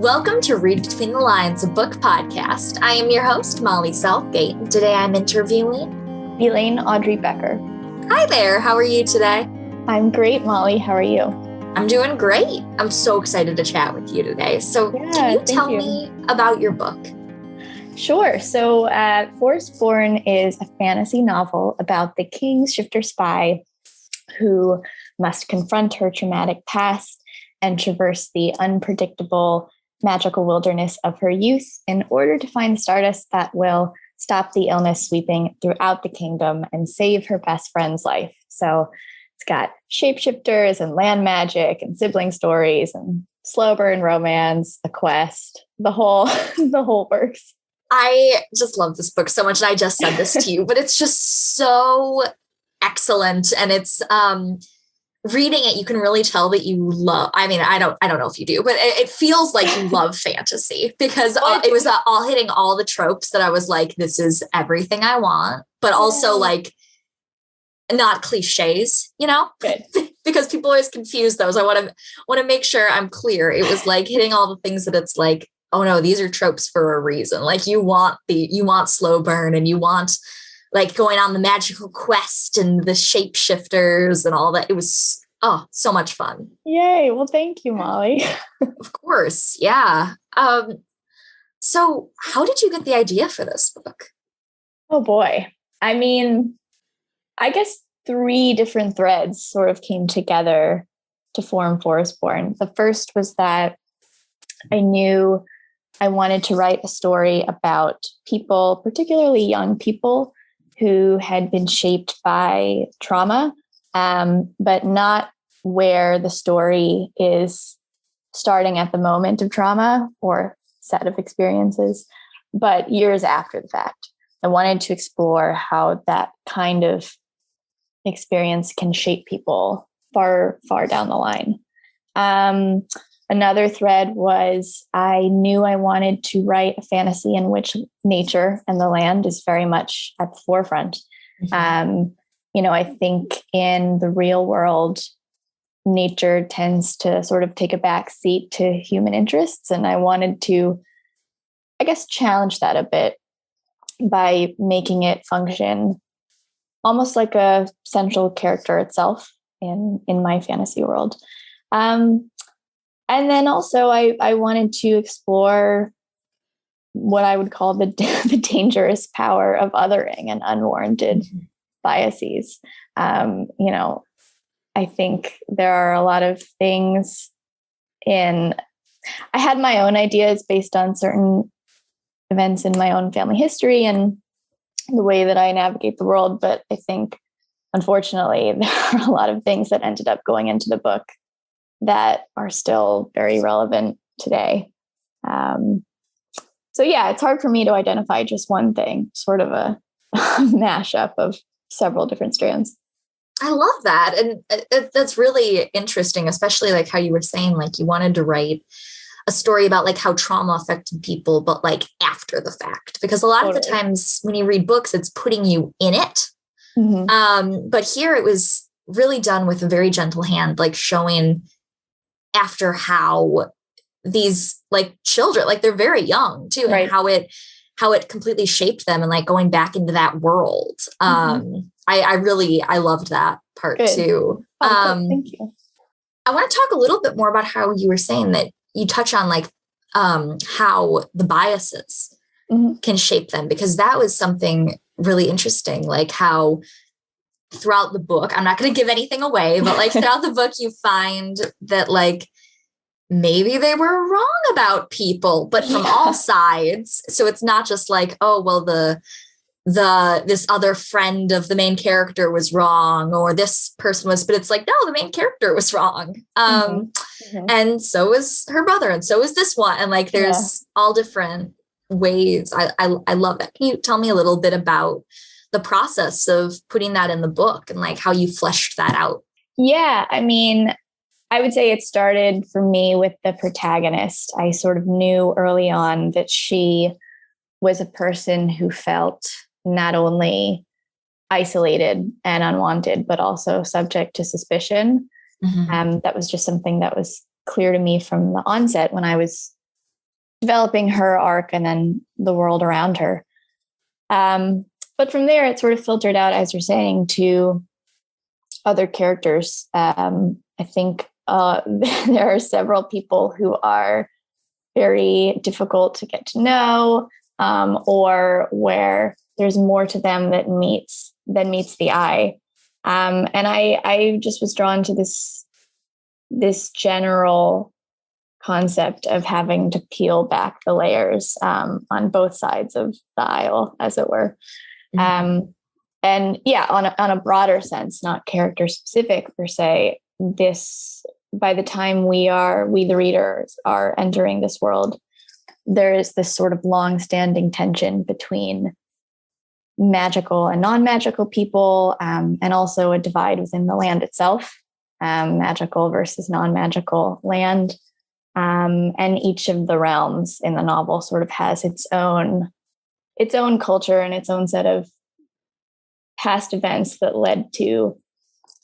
Welcome to Read Between the Lines, a book podcast. I am your host, Molly Southgate, and today I'm interviewing Elayne Audrey Becker. Hi there, how are you today? I'm great, Molly. How are you? I'm doing great. I'm so excited to chat with you today. So can you tell me about your book? Sure. So Forestborn is a fantasy novel about the king's shifter spy who must confront her traumatic past and traverse the unpredictable magical wilderness of her youth in order to find stardust that will stop the illness sweeping throughout the kingdom and save her best friend's life. So it's got shapeshifters and land magic and sibling stories and slow burn romance, a quest, the whole works. I just love this book so much. And I just said this to you, but it's just so excellent. And it's reading it, you can really tell that you love, I don't know if you do, but it feels like you love fantasy because it was all hitting all the tropes that I was like, this is everything I want, but also like not cliches, you know, because people always confuse those. I want to make sure I'm clear. It was like hitting all the things that it's like, oh no, these are tropes for a reason. Like you want slow burn and you want like going on the magical quest and the shapeshifters and all that. It was, so much fun. Yay. Well, thank you, Molly. Of course. Yeah. So how did you get the idea for this book? Oh boy. I mean, I guess 3 different threads sort of came together to form Forestborn. The first was that I knew I wanted to write a story about people, particularly young people, who had been shaped by trauma, but not where the story is starting at the moment of trauma or set of experiences, but years after the fact. I wanted to explore how that kind of experience can shape people far, far down the line. Another thread was I knew I wanted to write a fantasy in which nature and the land is very much at the forefront. Mm-hmm. I think in the real world, nature tends to sort of take a back seat to human interests. And I wanted to, I guess, challenge that a bit by making it function almost like a central character itself in my fantasy world. And then also I wanted to explore what I would call the dangerous power of othering and unwarranted biases. I think there are a lot of things I had my own ideas based on certain events in my own family history and the way that I navigate the world. But I think, unfortunately, there are a lot of things that ended up going into the book that are still very relevant today. So yeah, it's hard for me to identify just one thing, sort of a mashup of several different strands. I love that. And that's really interesting, especially like how you were saying, like you wanted to write a story about like how trauma affected people, but like after the fact, because a lot of the times when you read books, it's putting you in it. Mm-hmm. But here it was really done with a very gentle hand, like showing after how these like children, like they're very young too, and how it completely shaped them and like going back into that world. Mm-hmm. I loved that part too. Thank you. I want to talk a little bit more about how you were saying that you touch on like how the biases can shape them, because that was something really interesting, like how throughout the book, I'm not going to give anything away, but like throughout the book, you find that like maybe they were wrong about people, but from all sides. So it's not just like, oh, well, this other friend of the main character was wrong, or this person was, but it's like, no, the main character was wrong. And so was her brother. And so is this one. And like, there's all different ways. I love that. Can you tell me a little bit about the process of putting that in the book and like how you fleshed that out? Yeah. I mean, I would say it started for me with the protagonist. I sort of knew early on that she was a person who felt not only isolated and unwanted, but also subject to suspicion. That was just something that was clear to me from the onset when I was developing her arc and then the world around her. But from there, it sort of filtered out, as you're saying, to other characters. I think there are several people who are very difficult to get to know, or where there's more to them than meets the eye. And I just was drawn to this general concept of having to peel back the layers on both sides of the aisle, as it were. Mm-hmm. And yeah, on a broader sense, not character specific per se, this, by the time we the readers are entering this world, there is this sort of long-standing tension between magical and non-magical people, and also a divide within the land itself, magical versus non-magical land. And each of the realms in the novel sort of has its own culture and its own set of past events that led to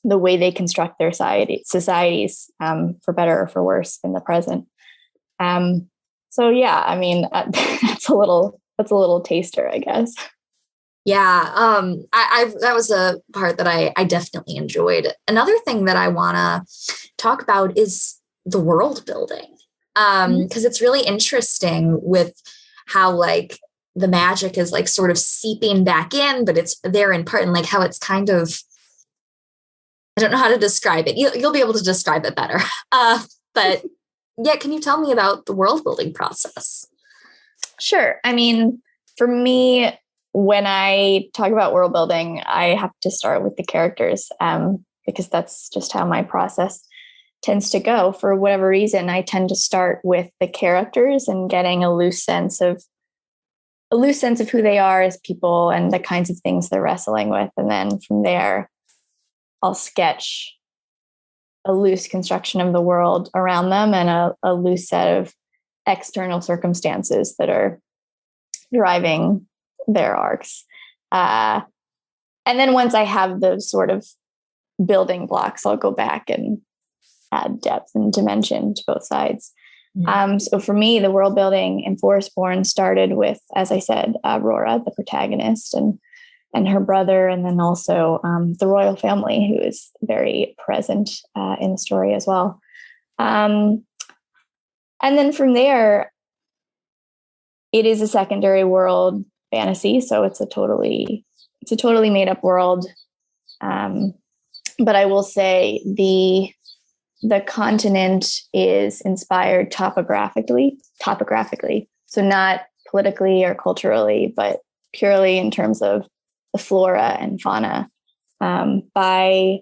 the way they construct their societies, for better or for worse, in the present. So yeah, I mean, that's a little taster, I guess. Yeah, I that was a part that I definitely enjoyed. Another thing that I want to talk about is the world building, because it's really interesting with how like the magic is like sort of seeping back in, but it's there in part, and like how it's kind of, I don't know how to describe it. You'll be able to describe it better. But yeah, can you tell me about the world building process? Sure. I mean, for me, when I talk about world building, I have to start with the characters, because that's just how my process tends to go. For whatever reason, I tend to start with the characters and getting a loose sense of who they are as people and the kinds of things they're wrestling with. And then from there, I'll sketch a loose construction of the world around them and a loose set of external circumstances that are driving their arcs. And then once I have those sort of building blocks, I'll go back and add depth and dimension to both sides. Mm-hmm. So for me, the world building in Forestborn started with, as I said, Rora, the protagonist, and her brother, and then also the royal family, who is very present in the story as well. And then from there, it is a secondary world fantasy, so it's a totally made up world. But I will say the continent is inspired topographically, so not politically or culturally, but purely in terms of the flora and fauna, by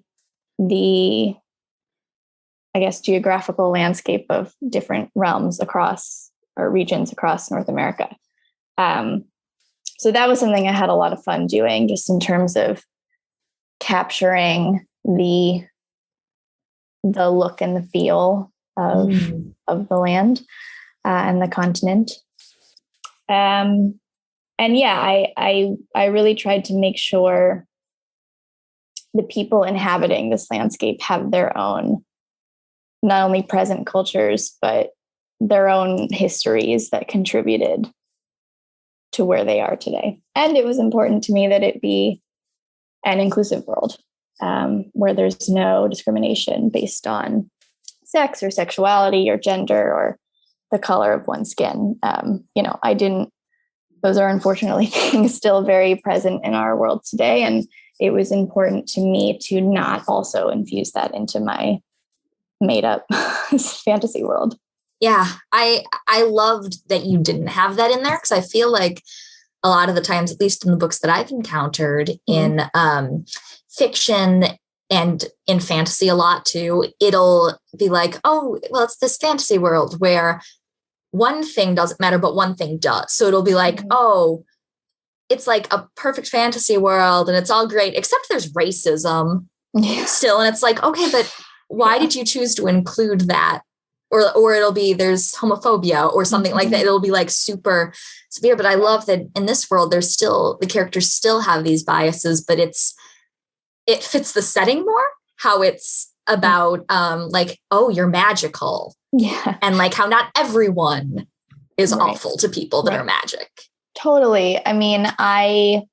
the, I guess, geographical landscape of different realms across, or regions across North America. So that was something I had a lot of fun doing, just in terms of capturing the look and the feel of the land and the continent. And yeah, I really tried to make sure the people inhabiting this landscape have their own, not only present cultures, but their own histories that contributed to where they are today. And it was important to me that it be an inclusive world, where there's no discrimination based on sex or sexuality or gender or the color of one's skin. Those are unfortunately things still very present in our world today. And it was important to me to not also infuse that into my made up fantasy world. Yeah, I loved that you didn't have that in there, because I feel like a lot of the times, at least in the books that I've encountered in fiction and in fantasy a lot too, it'll be like, oh, well, it's this fantasy world where one thing doesn't matter, but one thing does. So it'll be like, oh, it's like a perfect fantasy world and it's all great, except there's racism still. And it's like, okay, but why did you choose to include that? Or it'll be there's homophobia or something like that. It'll be like super severe. But I love that in this world, there's still, the characters still have these biases, but it fits the setting more, how it's about like, oh, you're magical. Yeah. And like how not everyone is awful to people that are magic. Totally. I mean, I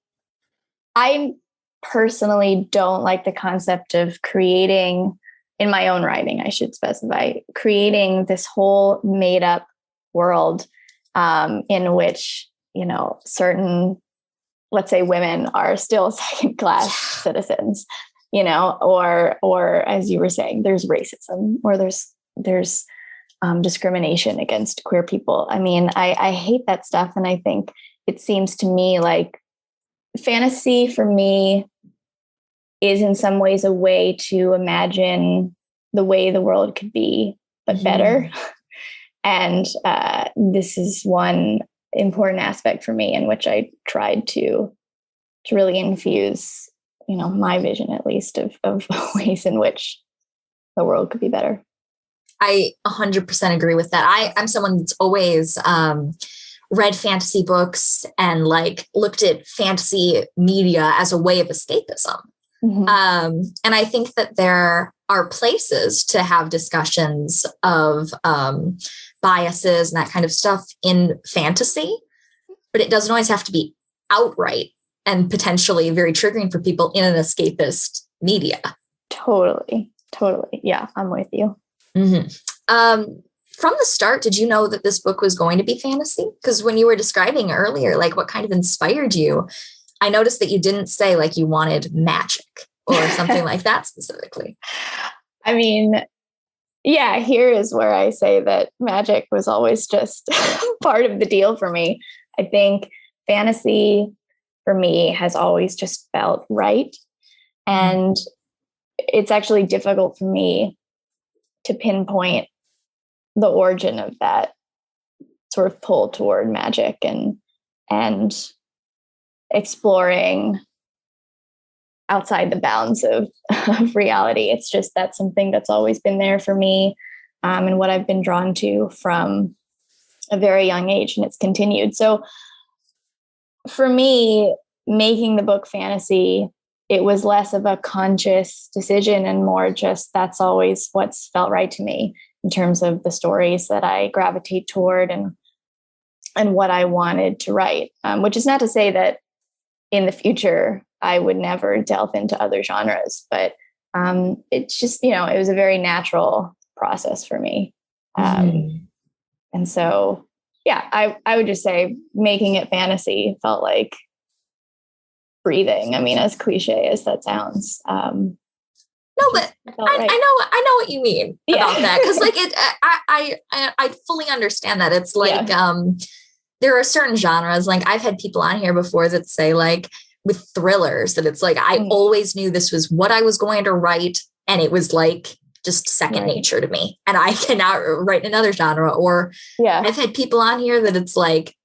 personally don't like the concept of creating, in my own writing, I should specify, creating this whole made up world in which, you know, certain, let's say, women are still second class citizens, you know, or as you were saying, there's racism, or there's discrimination against queer people. I mean, I hate that stuff. And I think it seems to me like fantasy for me is in some ways a way to imagine the way the world could be, but better. And this is one important aspect for me in which I tried to really infuse, you know, my vision, at least, of ways in which the world could be better. I 100% agree with that. I'm someone that's always read fantasy books and like looked at fantasy media as a way of escapism. And I think that there are places to have discussions of biases and that kind of stuff in fantasy, but it doesn't always have to be outright and potentially very triggering for people in an escapist media. Totally. Yeah, I'm with you. From the start, did you know that this book was going to be fantasy? Because when you were describing earlier, like what kind of inspired you, I noticed that you didn't say like you wanted magic or something like that specifically. I mean, yeah, here is where I say that magic was always just part of the deal for me. I think fantasy for me has always just felt right. And it's actually difficult for me to pinpoint the origin of that sort of pull toward magic and exploring outside the bounds of reality. It's just that's something that's always been there for me, and what I've been drawn to from a very young age, and it's continued. So for me, making the book fantasy, it was less of a conscious decision and more just that's always what's felt right to me in terms of the stories that I gravitate toward and what I wanted to write, which is not to say that in the future I would never delve into other genres, but it's just, you know, it was a very natural process for me. And so, yeah, I would just say making it fantasy felt like breathing. I mean, as cliche as that sounds. No, but I know what you mean about that. Cause like I fully understand that. It's like, there are certain genres, like I've had people on here before that say like with thrillers that it's like, I always knew this was what I was going to write. And it was like just second nature to me. And I cannot write another genre. Or I've had people on here that it's like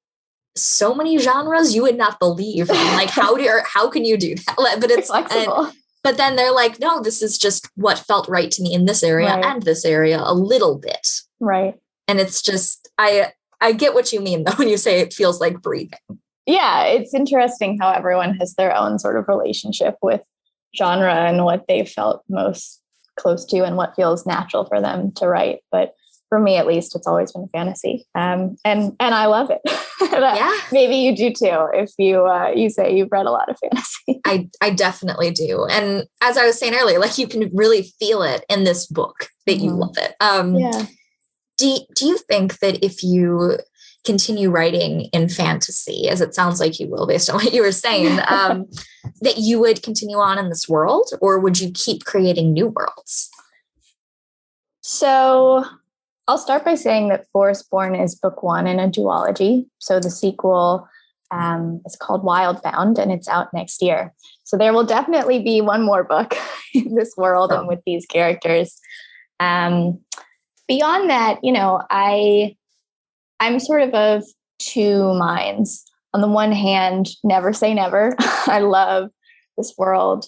so many genres you would not believe. And like, how can you do that? But it's flexible. But then they're like, no, this is just what felt right to me in this area and this area a little bit. Right. And it's just, I get what you mean though, when you say it feels like breathing. Yeah. It's interesting how everyone has their own sort of relationship with genre and what they felt most close to and what feels natural for them to write. But for me, at least, it's always been fantasy. And I love it. Maybe you do too, if you say you've read a lot of fantasy. I definitely do. And as I was saying earlier, like you can really feel it in this book that you love it. Do you think that if you continue writing in fantasy, as it sounds like you will based on what you were saying, that you would continue on in this world, or would you keep creating new worlds? So I'll start by saying that Forestborn is book one in a duology. So the sequel is called Wildbound, and it's out next year. So there will definitely be one more book in this world and with these characters. Beyond that, you know, I'm sort of two minds. On the one hand, never say never. I love this world.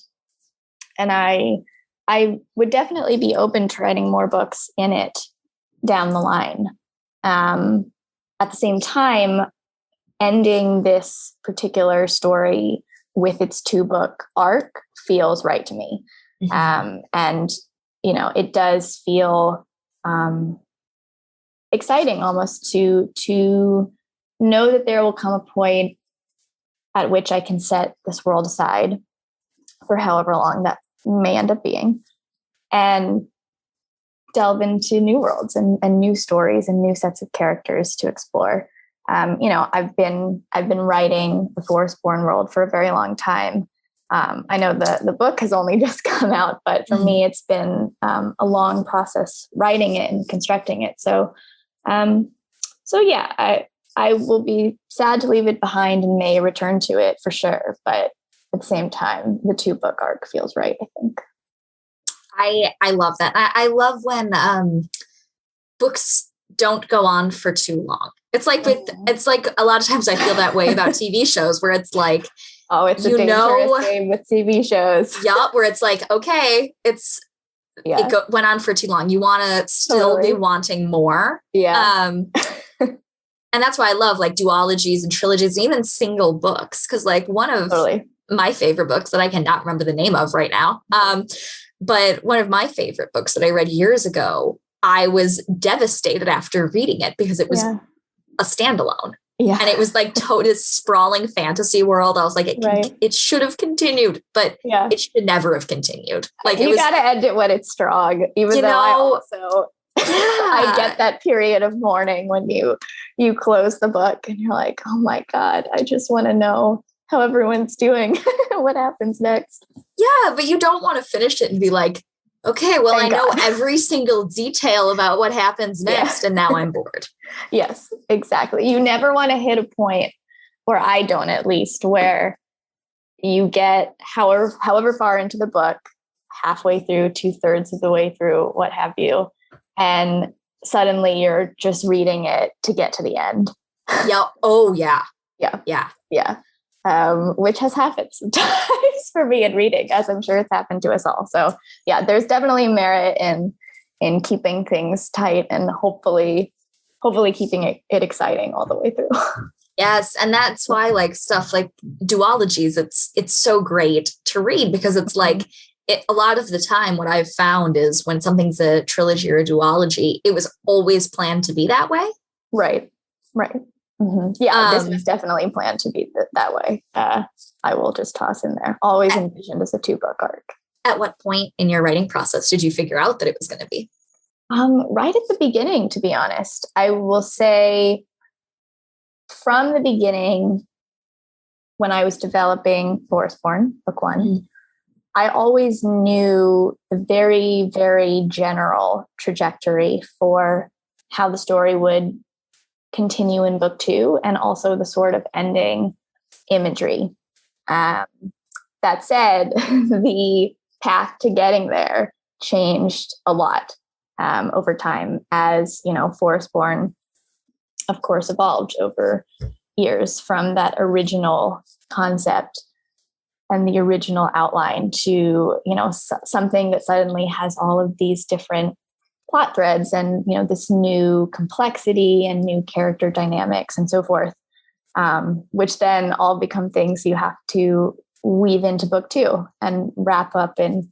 And I would definitely be open to writing more books in it down the line. At the same time, ending this particular story with its 2-book arc feels right to me. And, you know, it does feel exciting almost to know that there will come a point at which I can set this world aside for however long that may end up being, and delve into new worlds and new stories and new sets of characters to explore. I've been writing the Forestborn world for a very long time. I know the book has only just come out, but for me, it's been a long process writing it and constructing it. So yeah, I will be sad to leave it behind and may return to it for sure. But at the same time, the 2-book arc feels right, I think. I love that. I love when books don't go on for too long. It's like a lot of times I feel that way about TV shows where it's like, oh, it's a dangerous game with TV shows. Yup, where it's like, okay, it went on for too long. You want to still be wanting more. Yeah. And that's why I love like duologies and trilogies, and even single books. Cause like one of my favorite books that I cannot remember the name of right now. But one of my favorite books that I read years ago, I was devastated after reading it because it was a standalone. Yeah. And it was like total sprawling fantasy world. I was like, it should have continued, but it should never have continued. Like you got to end it when it's strong, even though I also I get that period of mourning when you close the book and you're like, oh my God, I just want to know how everyone's doing, what happens next. Yeah, but you don't want to finish it and be like, okay, well, I know every single detail about what happens next, and now I'm bored. Yes, exactly. You never want to hit a point, or I don't at least, where you get however far into the book, halfway through, 2/3 of the way through, what have you, and suddenly you're just reading it to get to the end. Yeah. Oh, yeah. Yeah. Yeah. Yeah. Which has happened sometimes for me in reading, as I'm sure it's happened to us all. So yeah, there's definitely merit in keeping things tight and hopefully keeping it exciting all the way through. Yes. And that's why like stuff like duologies, it's so great to read because it's like a lot of the time what I've found is when something's a trilogy or a duology, it was always planned to be that way. Right. Mm-hmm. Yeah, this was definitely planned to be that way. I will just toss in there. Always envisioned as a 2-book arc. At what point in your writing process did you figure out that it was going to be? Right at the beginning, to be honest. I will say from the beginning, when I was developing Forestborn, book 1, I always knew the very, very general trajectory for how the story would continue in book 2 and also the sort of ending imagery. That said, the path to getting there changed a lot over time as, Forestborn, of course, evolved over years from that original concept and the original outline to, something that suddenly has all of these different plot threads and, this new complexity and new character dynamics and so forth, which then all become things you have to weave into book 2 and wrap up in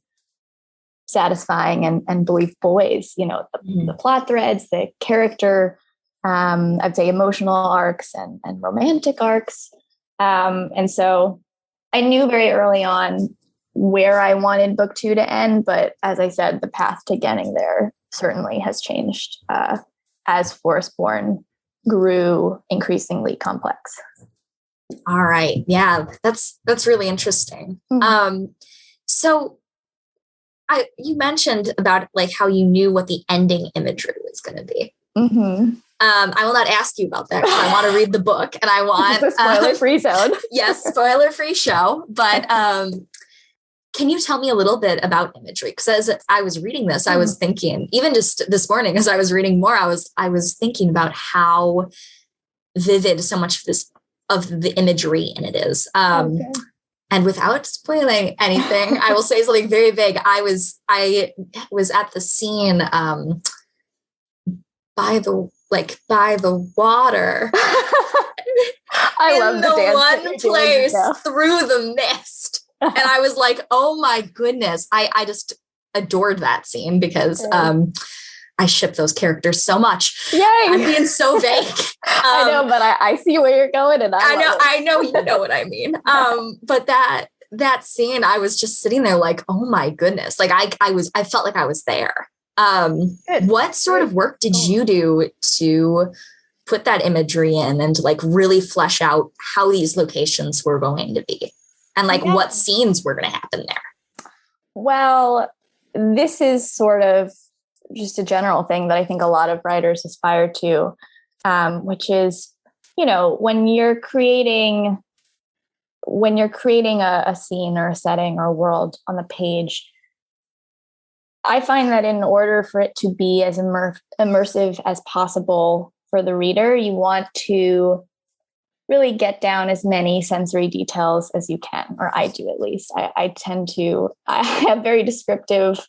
satisfying and believable ways. The plot threads, the character, I'd say emotional arcs and romantic arcs. And so I knew very early on where I wanted book 2 to end, but as I said, the path to getting there certainly has changed as Forestborn grew increasingly complex. All right. Yeah, that's really interesting. So you mentioned about like how you knew what the ending imagery was going to be. I will not ask you about that because I want to read the book and I want a spoiler-free zone. Yes, spoiler-free show. But can you tell me a little bit about imagery? Because as I was reading this, I was thinking, even just this morning, as I was reading more, I was thinking about how vivid so much of the imagery in it is. And without spoiling anything, I will say something very vague. I was at the scene by the water. I love the one place through the mist. And I was like, oh my goodness. I just adored that scene because I ship those characters so much. Yay! I'm being so vague. I know, but I see where you're going, and I know you know what I mean. But that scene, I was just sitting there like, oh my goodness. Like I felt like I was there. What sort of work did you do to put that imagery in and like really flesh out how these locations were going to be and like what scenes were going to happen there? Well, this is sort of just a general thing that I think a lot of writers aspire to, which is, when you're creating a scene or a setting or a world on the page, I find that in order for it to be as immersive as possible for the reader, you want to really get down as many sensory details as you can, or I do at least. I have very descriptive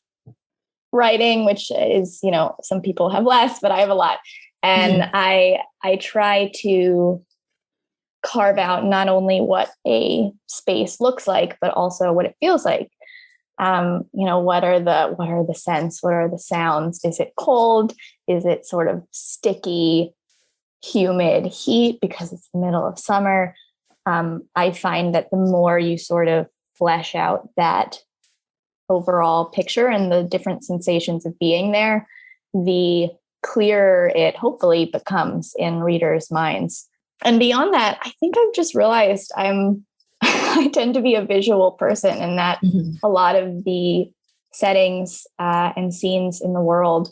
writing, which is, some people have less, but I have a lot. And I try to carve out not only what a space looks like, but also what it feels like. What are the scents? What are the sounds? Is it cold? Is it sort of sticky, humid heat because it's the middle of summer? I find that the more you sort of flesh out that overall picture and the different sensations of being there, the clearer it hopefully becomes in readers' minds. And beyond that, I think I've just realized I tend to be a visual person, and that a lot of the settings and scenes in the world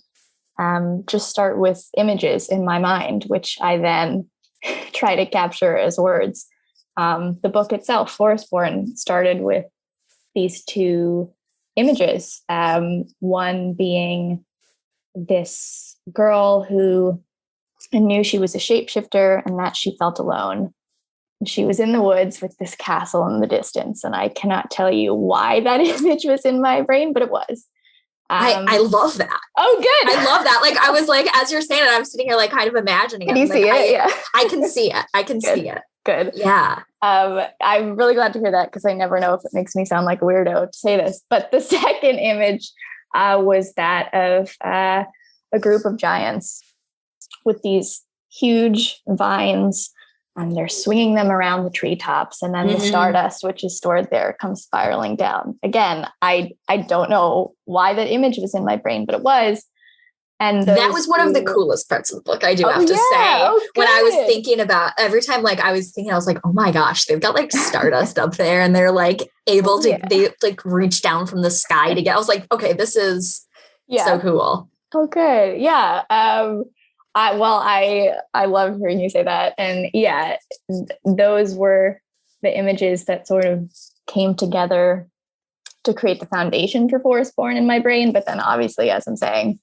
just start with images in my mind, which I then try to capture as words. The book itself, Forestborn, started with these two images. One being this girl who knew she was a shapeshifter and that she felt alone. She was in the woods with this castle in the distance, and I cannot tell you why that image was in my brain, but it was. I love that. Oh, good. I love that. Like, I was like, as you're saying it, I'm sitting here like kind of imagining it. Can you see it? Yeah. I can see it. I can see it. Good. Yeah. I'm really glad to hear that, because I never know if it makes me sound like a weirdo to say this. But the second image was that of a group of giants with these huge vines, and they're swinging them around the treetops, and then the stardust, which is stored there, comes spiraling down. Again, I don't know why that image was in my brain, but it was. And that was one of the coolest parts of the book, I do have to say. When I was thinking about every time, like I was like, oh my gosh, they've got like stardust up there, and they're like able to, they like reach down from the sky to get, I was like, okay, this is so cool. Oh, good. Yeah. I love hearing you say that. And those were the images that sort of came together to create the foundation for Forestborn in my brain. But then obviously, as I'm saying,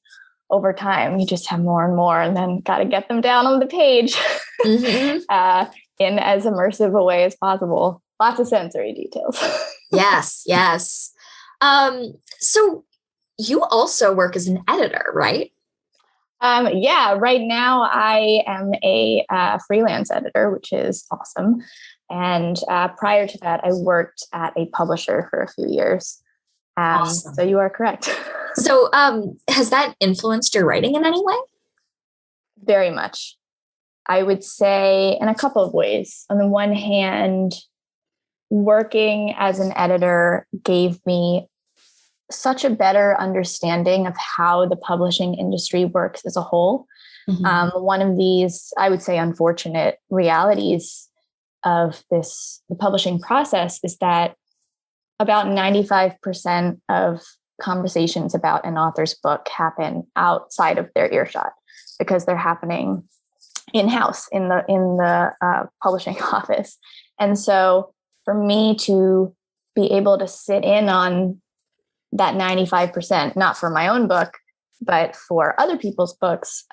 over time, you just have more and more, and then got to get them down on the page in as immersive a way as possible. Lots of sensory details. Yes. So you also work as an editor, right? Right now I am a freelance editor, which is awesome. And prior to that, I worked at a publisher for a few years. Awesome. So you are correct. So has that influenced your writing in any way? Very much. I would say in a couple of ways. On the one hand, working as an editor gave me such a better understanding of how the publishing industry works as a whole. One of these, I would say, unfortunate realities of the publishing process is that about 95% of conversations about an author's book happen outside of their earshot, because they're happening in-house in the publishing office. And so for me to be able to sit in on that 95%, not for my own book, but for other people's books,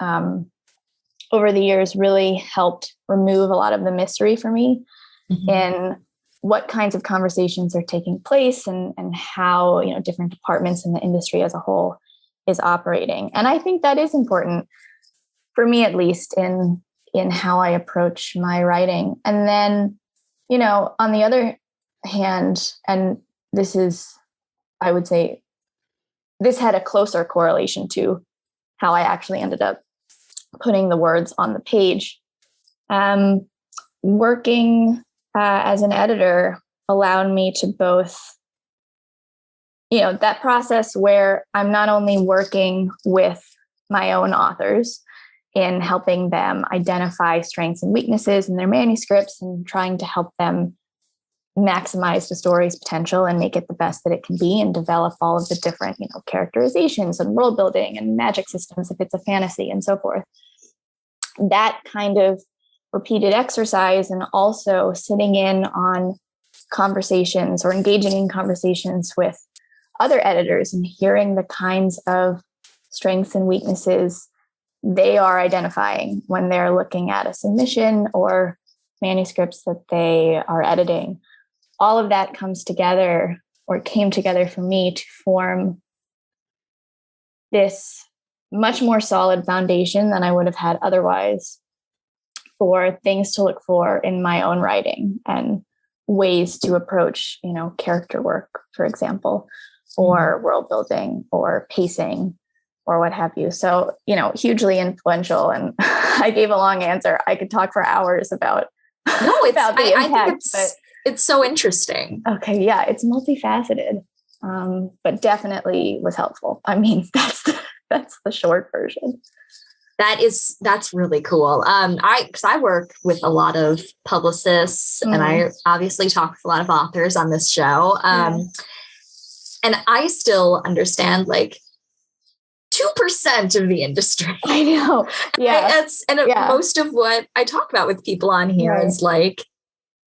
over the years really helped remove a lot of the mystery for me in what kinds of conversations are taking place and how, different departments in the industry as a whole is operating. And I think that is important for me, at least in how I approach my writing. And then, on the other hand, and this is, I would say, this had a closer correlation to how I actually ended up putting the words on the page. Working as an editor allowed me to both, that process where I'm not only working with my own authors in helping them identify strengths and weaknesses in their manuscripts and trying to help them maximize the story's potential and make it the best that it can be and develop all of the different, characterizations and world building and magic systems if it's a fantasy and so forth. That kind of repeated exercise, and also sitting in on conversations or engaging in conversations with other editors and hearing the kinds of strengths and weaknesses they are identifying when they're looking at a submission or manuscripts that they are editing. All of that comes together, or came together for me, to form this much more solid foundation than I would have had otherwise for things to look for in my own writing and ways to approach, character work, for example, or world building or pacing or what have you. So, hugely influential. And I gave a long answer. I could talk for hours about, about the impact. It's so interesting. Okay. Yeah. It's multifaceted, but definitely was helpful. I mean, that's the short version. That's really cool. Because I work with a lot of publicists and I obviously talk with a lot of authors on this show. And I still understand 2% of the industry. I know. Yeah. Most of what I talk about with people on here is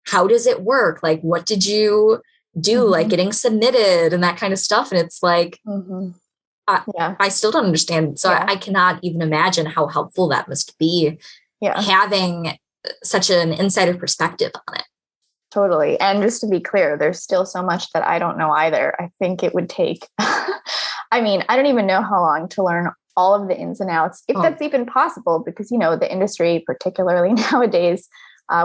how does it work? What did you do? Getting submitted and that kind of stuff. And it's I still don't understand. So I cannot even imagine how helpful that must be. Yeah. Having such an insider perspective on it. Totally. And just to be clear, there's still so much that I don't know either. I think it would take, I don't even know how long to learn all of the ins and outs, if that's even possible, because, the industry, particularly nowadays,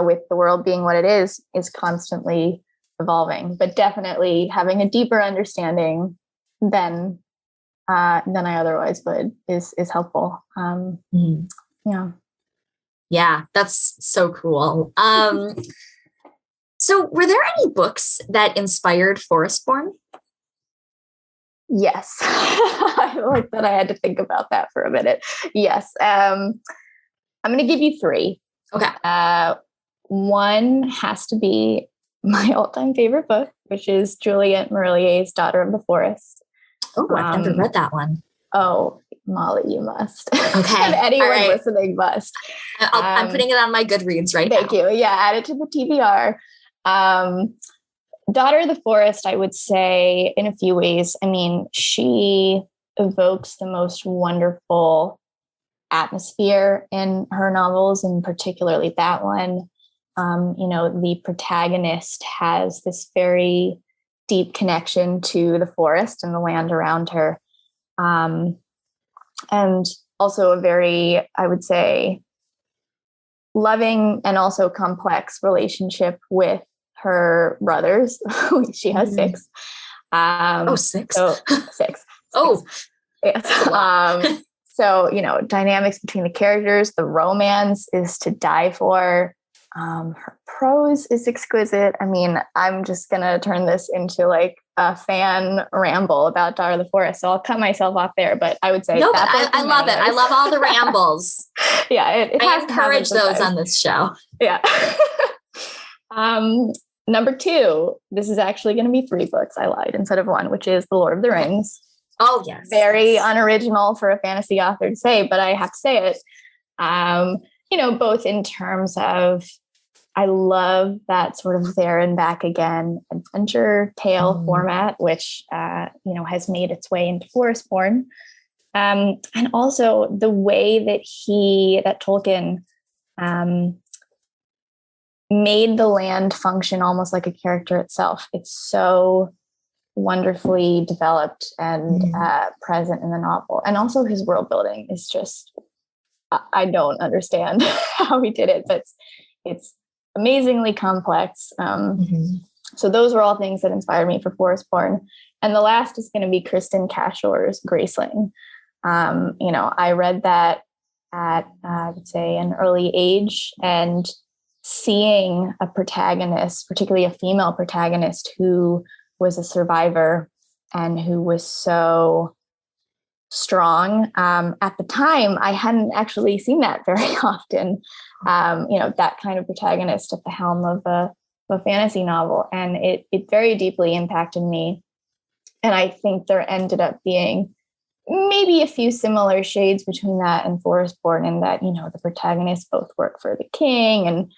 with the world being what it is constantly evolving, but definitely having a deeper understanding than I otherwise would is helpful. Yeah, that's so cool. So were there any books that inspired Forestborn? Yes. I like that I had to think about that for a minute. Yes. I'm going to give you 3. Okay. One has to be my all-time favorite book, which is Juliette Marillier's Daughter of the Forest. Oh, I've never read that one. Oh, Molly, you must. Okay. And anyone listening must. I'm putting it on my Goodreads right now. Thank you. Yeah, add it to the TBR. Daughter of the Forest, I would say, in a few ways. She evokes the most wonderful atmosphere in her novels, and particularly that one. The protagonist has this very deep connection to the forest and the land around her. And also a very, I would say, loving and also complex relationship with her brothers. She has 6. 6. So 6. Oh, yes. So, dynamics between the characters, the romance is to die for. Her prose is exquisite. I'm just going to turn this into a fan ramble about Daughter of the Forest. So I'll cut myself off there, but I would say I love it. I love all the rambles. Yeah. I encourage those on this show. Yeah. Number 2, this is actually going to be 3 books. I lied instead of 1, which is The Lord of the Rings. Oh, yes. Very unoriginal for a fantasy author to say, but I have to say it. Both in terms of, I love that sort of there and back again adventure tale format, which, has made its way into Forestborn. And also the way that Tolkien made the land function almost like a character itself. It's so wonderfully developed and present in the novel. And also his world building is just, I don't understand how he did it, but it's amazingly complex. So those were all things that inspired me for Forestborn. And the last is going to be Kristen Cashor's Graceling. I read that at, I would say, an early age, and seeing a protagonist, particularly a female protagonist who was a survivor and who was so strong. At the time, I hadn't actually seen that very often. That kind of protagonist at the helm of a fantasy novel. And it very deeply impacted me. And I think there ended up being maybe a few similar shades between that and Forestborn, in that, the protagonists both work for the king,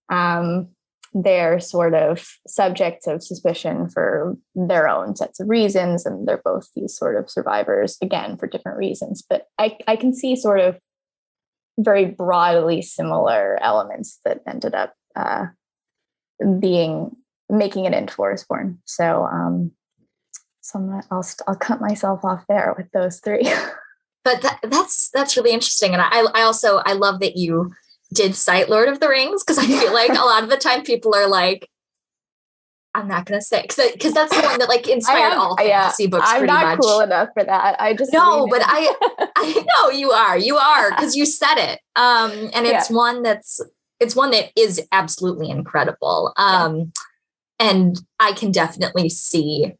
and they're sort of subjects of suspicion for their own sets of reasons. And they're both these sort of survivors, again, for different reasons. But I can see sort of very broadly similar elements that ended up making it into Forestborn. So I'll cut myself off there with those three. But that's really interesting. And I love that you did cite Lord of the Rings, because I feel like a lot of the time people are like, I'm not going to say, because that's the one that like inspired all fantasy books. I'm pretty not much cool enough for that. I just no, but I know you are because you said it. And it's one that is absolutely incredible. And I can definitely see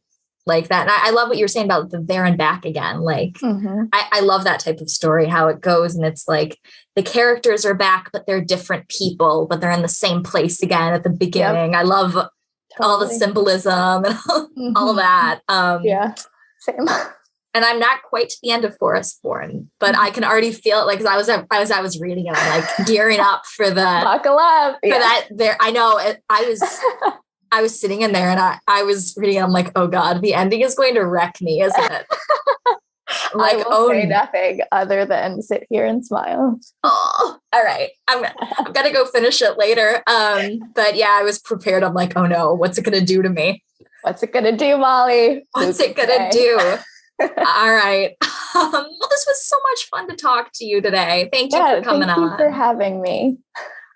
like that. And I love what you were saying about the there and back again. Like, I love that type of story, how it goes. And it's like the characters are back, but they're different people, but they're in the same place again at the beginning. Yep. I love all the symbolism and all of that. Same. And I'm not quite to the end of Forestborn, but I can already feel it. Like, as I was reading it, I'm like gearing up for the buckle up. For that there. I know I was sitting in there and I was reading it. I'm like, oh God, the ending is going to wreck me, isn't it? Like, I will say nothing other than sit here and smile. Oh, all right. I'm going to go finish it later. But yeah, I was prepared. I'm like, oh no, what's it going to do to me? What's it going to do, Molly? What's it going to do? All right. Well, this was so much fun to talk to you today. Thank you for coming on. Thank you for having me.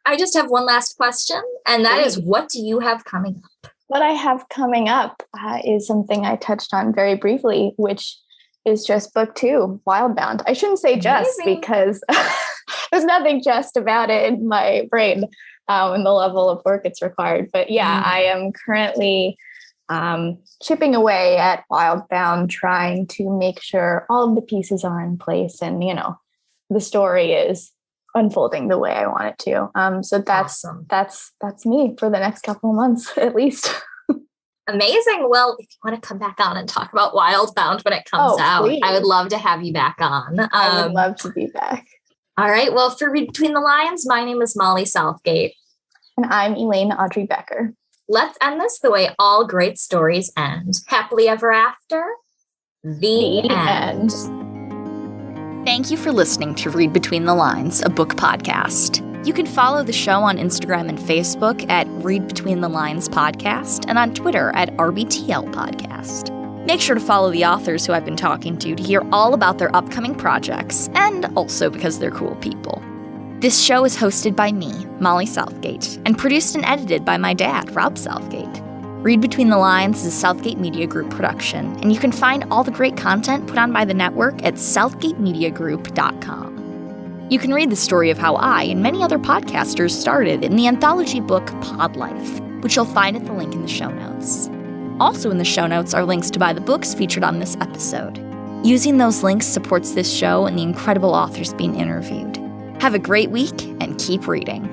I just have one last question, and that is, what do you have coming up? What I have coming up is something I touched on very briefly, which is just book 2, Wildbound. I shouldn't say just, because there's nothing just about it in my brain and the level of work it's required. But yeah, I am currently chipping away at Wildbound, trying to make sure all of the pieces are in place and, the story is unfolding the way I want it to. So that's awesome. That's me for the next couple of months, at least. Amazing. Well, if you want to come back on and talk about Wildbound when it comes out, please. I would love to have you back on. I would love to be back. All right. Well, for Read Between the Lines, my name is Molly Southgate. And I'm Elayne Audrey Becker. Let's end this the way all great stories end. Happily ever after. The end. Thank you for listening to Read Between the Lines, a book podcast. You can follow the show on Instagram and Facebook at Read Between the Lines Podcast and on Twitter at RBTL Podcast. Make sure to follow the authors who I've been talking to hear all about their upcoming projects, and also because they're cool people. This show is hosted by me, Molly Southgate, and produced and edited by my dad, Rob Southgate. Read Between the Lines is a Southgate Media Group production, and you can find all the great content put on by the network at southgatemediagroup.com. You can read the story of how I and many other podcasters started in the anthology book Pod Life, which you'll find at the link in the show notes. Also in the show notes are links to buy the books featured on this episode. Using those links supports this show and the incredible authors being interviewed. Have a great week and keep reading.